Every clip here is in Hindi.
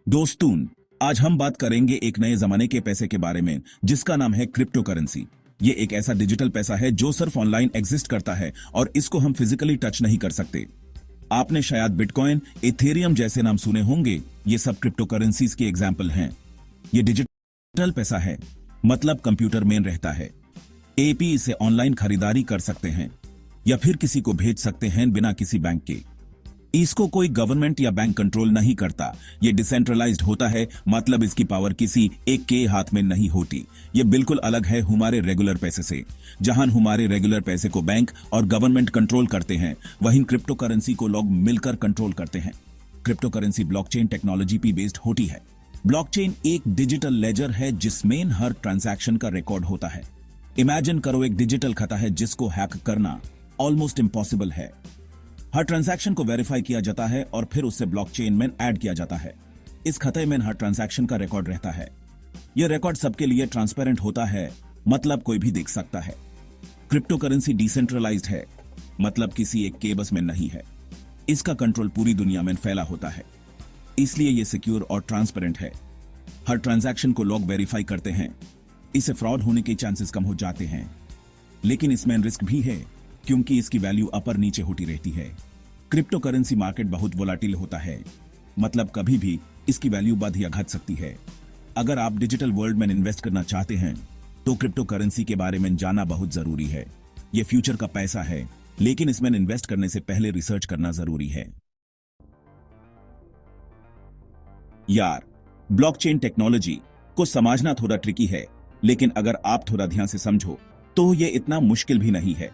दोस्तों, आज हम बात करेंगे एक नए जमाने के पैसे के बारे में जिसका नाम है क्रिप्टो करेंसी। ये एक ऐसा डिजिटल पैसा है जो सिर्फ ऑनलाइन एग्जिस्ट करता है और इसको हम फिजिकली टच नहीं कर सकते। आपने शायद बिटकॉइन, इथेरियम जैसे नाम सुने होंगे। ये सब क्रिप्टो करेंसीज के एग्जाम्पल हैं। ये डिजिटल पैसा है, मतलब कंप्यूटर में रहता है। एपी इसे ऑनलाइन खरीदारी कर सकते हैं या फिर किसी को भेज सकते हैं बिना किसी बैंक के। इसको कोई गवर्नमेंट या बैंक कंट्रोल नहीं करता। ये डिसेंट्रलाइज्ड होता है, मतलब इसकी पावर किसी एक के हाथ में नहीं होती। ये बिल्कुल अलग है हमारे रेगुलर पैसे से। जहां हमारे रेगुलर पैसे को बैंक और गवर्नमेंट कंट्रोल करते हैं, वहीं क्रिप्टो करेंसी को लोग मिलकर कंट्रोल करते हैं। क्रिप्टो करेंसी ब्लॉकचेन टेक्नोलॉजी पे बेस्ड होती है। ब्लॉकचेन एक डिजिटल लेजर है जिसमें हर ट्रांजैक्शन का रिकॉर्ड होता है। इमेजिन करो, एक डिजिटल खाता है जिसको हैक करना ऑलमोस्ट इम्पॉसिबल है। हर ट्रांजैक्शन को वेरीफाई किया जाता है और फिर उससे ब्लॉकचेन में ऐड किया जाता है। इस खाते में हर ट्रांजैक्शन का रिकॉर्ड रहता है। यह रिकॉर्ड सबके लिए ट्रांसपेरेंट होता है, मतलब कोई भी देख सकता है। क्रिप्टो करेंसी डिसेंट्रलाइज्ड है, मतलब किसी एक के बस में नहीं है। इसका कंट्रोल पूरी दुनिया में फैला होता है, इसलिए यह सिक्योर और ट्रांसपेरेंट है। हर ट्रांजैक्शन को लोग वेरीफाई करते हैं। इससे फ्रॉड होने के चांसेस कम हो जाते हैं, लेकिन इसमें रिस्क भी है क्योंकि इसकी वैल्यू अपर नीचे होती रहती है। क्रिप्टो करेंसी मार्केट बहुत वोलाटिल होता है, मतलब कभी भी इसकी वैल्यू बढ़ या घट सकती है। अगर आप डिजिटल वर्ल्ड में इन्वेस्ट करना चाहते हैं तो क्रिप्टो करेंसी के बारे में जानना बहुत जरूरी है। यह फ्यूचर का पैसा है, लेकिन इसमें इन्वेस्ट करने से पहले रिसर्च करना जरूरी है। यार, ब्लॉकचेन टेक्नोलॉजी को समझना थोड़ा ट्रिकी है, लेकिन अगर आप थोड़ा ध्यान से समझो तो यह इतना मुश्किल भी नहीं है।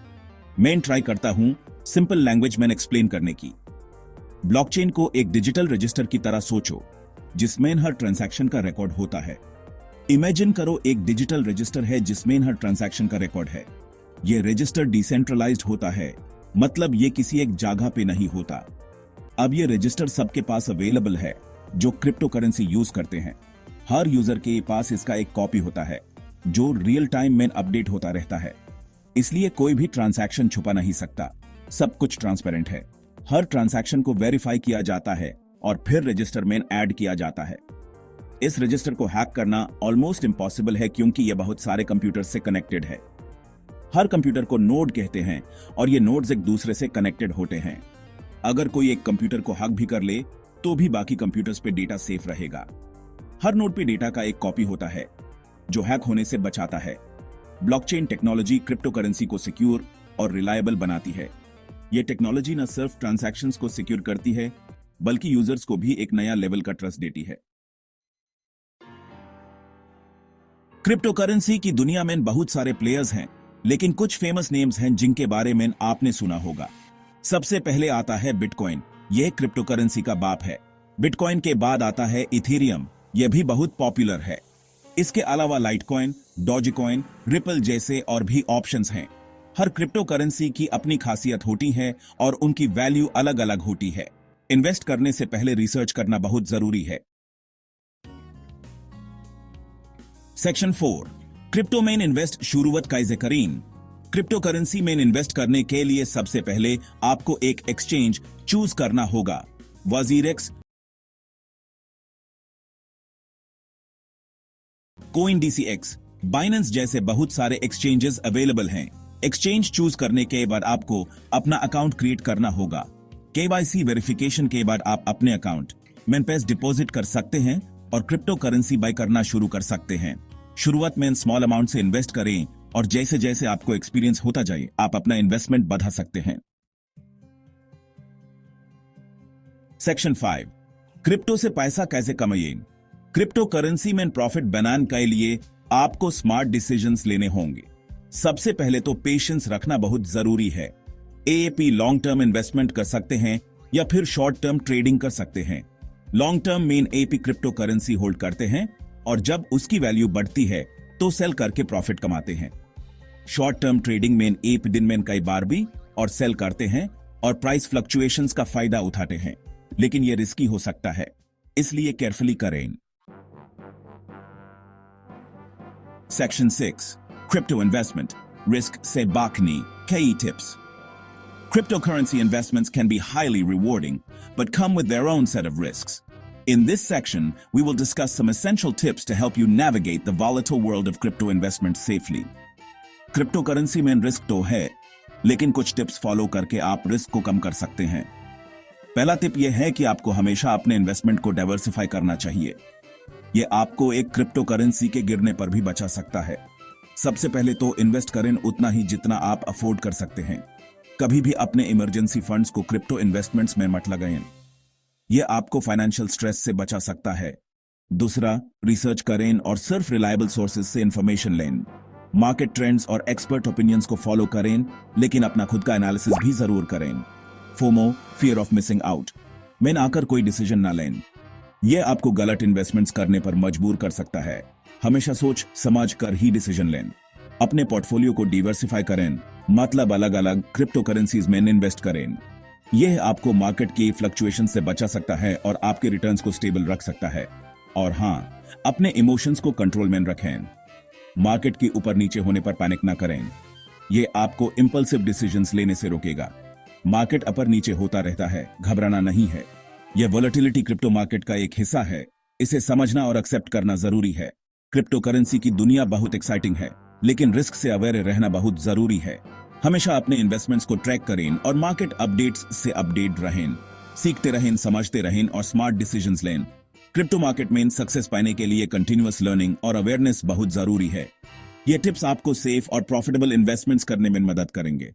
मैं ट्राई करता हूं सिंपल लैंग्वेज में एक्सप्लेन करने की। ब्लॉकचेन को एक डिजिटल रजिस्टर की तरह सोचो, जिसमें हर ट्रांजैक्शन का रिकॉर्ड होता है। इमेजिन करो, एक डिजिटल रजिस्टर है जिसमें हर ट्रांजैक्शन का रिकॉर्ड है। यह रजिस्टर डिसेंट्रलाइज्ड होता है, मतलब यह किसी एक जगह पे नहीं होता। अब यह रजिस्टर सबके पास अवेलेबल है जो क्रिप्टो करेंसी यूज करते हैं। हर यूजर के पास इसका एक कॉपी होता है जो रियल टाइम में अपडेट होता रहता है। इसलिए कोई भी ट्रांजैक्शन छुपा नहीं सकता। सब कुछ ट्रांसपेरेंट है। हर ट्रांजैक्शन को वेरीफाई किया जाता है और फिर रजिस्टर में ऐड किया जाता है। इस रजिस्टर को हैक करना ऑलमोस्ट इम्पॉसिबल है क्योंकि यह बहुत सारे कंप्यूटर से कनेक्टेड है। हर कंप्यूटर को नोड कहते हैं और ये नोड्स एक दूसरे से कनेक्टेड होते हैं। अगर कोई एक कंप्यूटर को हैक भी कर ले तो भी बाकी कंप्यूटर्स पे डेटा सेफ रहेगा। हर नोड पे डेटा का एक कॉपी होता है जो हैक होने से बचाता है। ब्लॉकचेन टेक्नोलॉजी क्रिप्टो करेंसी को सिक्योर और रिलायबल बनाती है। यह टेक्नोलॉजी न सिर्फ ट्रांजैक्शंस को सिक्योर करती है, बल्कि यूजर्स को भी एक नया लेवल का ट्रस्ट देती है। क्रिप्टो करेंसी की दुनिया में बहुत सारे प्लेयर्स हैं, लेकिन कुछ फेमस नेम्स हैं जिनके बारे में आपने सुना होगा। सबसे पहले आता है बिटकॉइन। यह क्रिप्टो करेंसी का बाप है। बिटकॉइन के बाद आता है इथेरियम। यह भी बहुत पॉपुलर है। इसके अलावा लाइटकॉइन, डॉजकॉइन, रिपल जैसे और भी ऑप्शंस हैं। हर क्रिप्टो करेंसी की अपनी खासियत होती है और उनकी वैल्यू अलग अलग होती है। इन्वेस्ट करने से पहले रिसर्च करना बहुत जरूरी है। सेक्शन 4, क्रिप्टो में इन्वेस्ट शुरुआत कैसे करें। क्रिप्टो करेंसी में इन्वेस्ट करने के लिए सबसे पहले आपको एक एक्सचेंज चूज करना होगा। वजीरेक्स, CoinDCX, बाइनेंस जैसे बहुत सारे एक्सचेंजेस अवेलेबल हैं। एक्सचेंज चूज करने के बाद आपको अपना अकाउंट क्रिएट करना होगा। KYC वेरिफिकेशन के बाद आप अपने अकाउंट में पैसे डिपॉजिट कर सकते हैं और क्रिप्टो करेंसी बाय करना शुरू कर सकते हैं। शुरुआत में स्मॉल अमाउंट से इन्वेस्ट करें और जैसे जैसे आपको एक्सपीरियंस होता जाए आप अपना इन्वेस्टमेंट बढ़ा सकते हैं। सेक्शन 5, क्रिप्टो से पैसा कैसे कमाएं। क्रिप्टो करेंसी में प्रॉफिट बनाने के लिए आपको स्मार्ट डिसीजंस लेने होंगे। सबसे पहले तो पेशेंस रखना बहुत जरूरी है। एएपी लॉन्ग टर्म इन्वेस्टमेंट कर सकते हैं या फिर शॉर्ट टर्म ट्रेडिंग कर सकते हैं। लॉन्ग टर्म में एपी क्रिप्टो करेंसी होल्ड करते हैं और जब उसकी वैल्यू बढ़ती है तो सेल करके प्रॉफिट कमाते हैं। शॉर्ट टर्म ट्रेडिंग में एक दिन में कई बार भी और सेल करते हैं और प्राइस फ्लक्चुएशंस का फायदा उठाते हैं, लेकिन यह रिस्की हो सकता है, इसलिए केयरफुली करें। सेक्शन 6, क्रिप्टो इन्वेस्टमेंट रिस्क से बचने कई tips. Cryptocurrency investments can be highly rewarding, but come with their own set of risks. In this section, we will discuss some essential tips to help you navigate the volatile world of crypto investment safely. Cryptocurrency में रिस्क तो है, लेकिन कुछ टिप्स फॉलो करके आप रिस्क को कम कर सकते हैं। पहला टिप यह है कि आपको हमेशा अपने इन्वेस्टमेंट को डाइवर्सिफाई करना चाहिए। यह आपको एक क्रिप्टो करेंसी के गिरने पर भी बचा सकता है। सबसे पहले तो इन्वेस्ट करें उतना ही जितना आप अफोर्ड कर सकते हैं। कभी भी अपने इमरजेंसी फंड्स को क्रिप्टो इन्वेस्टमेंट्स में मत लगाएं। यह आपको फाइनेंशियल स्ट्रेस से बचा सकता है। दूसरा, रिसर्च करें और सिर्फ रिलायबल सोर्सेज से इंफॉर्मेशन लें। मार्केट ट्रेंड्स और एक्सपर्ट ओपिनियंस को फॉलो करें, लेकिन अपना खुद का एनालिसिस भी जरूर करें। FOMO, fear of missing out, में आकर कोई डिसीजन ना लें। यह आपको गलत इन्वेस्टमेंट्स करने पर मजबूर कर सकता है। हमेशा सोच समझ कर ही डिसीजन लें। अपने पोर्टफोलियो को डिवर्सिफाई करें, मतलब अलग अलग क्रिप्टो करेंसीज में इन्वेस्ट करें। यह आपको मार्केट की फ्लक्चुएशन से बचा सकता है और आपके रिटर्न्स को स्टेबल रख सकता है। और हाँ, अपने इमोशंस को कंट्रोल में रखें। मार्केट के ऊपर नीचे होने पर पैनिक ना करें। यह आपको इंपल्सिव डिसीजंस लेने से रोकेगा। मार्केट अपर नीचे होता रहता है, घबराना नहीं है। यह वोलेटिलिटी क्रिप्टो मार्केट का एक हिस्सा है। इसे समझना और एक्सेप्ट करना जरूरी है। क्रिप्टो करेंसी की दुनिया बहुत एक्साइटिंग है, लेकिन रिस्क से अवेयर रहना बहुत जरूरी है। हमेशा अपने इन्वेस्टमेंट्स को ट्रैक करें और मार्केट अपडेट्स से अपडेट रहें। सीखते रहें, समझते रहें और स्मार्ट डिसीजंस लें। क्रिप्टो मार्केट में सक्सेस पाने के लिए कंटिन्यूअस लर्निंग और अवेयरनेस बहुत जरूरी है। ये टिप्स आपको सेफ और प्रॉफिटेबल इन्वेस्टमेंट्स करने में मदद करेंगे।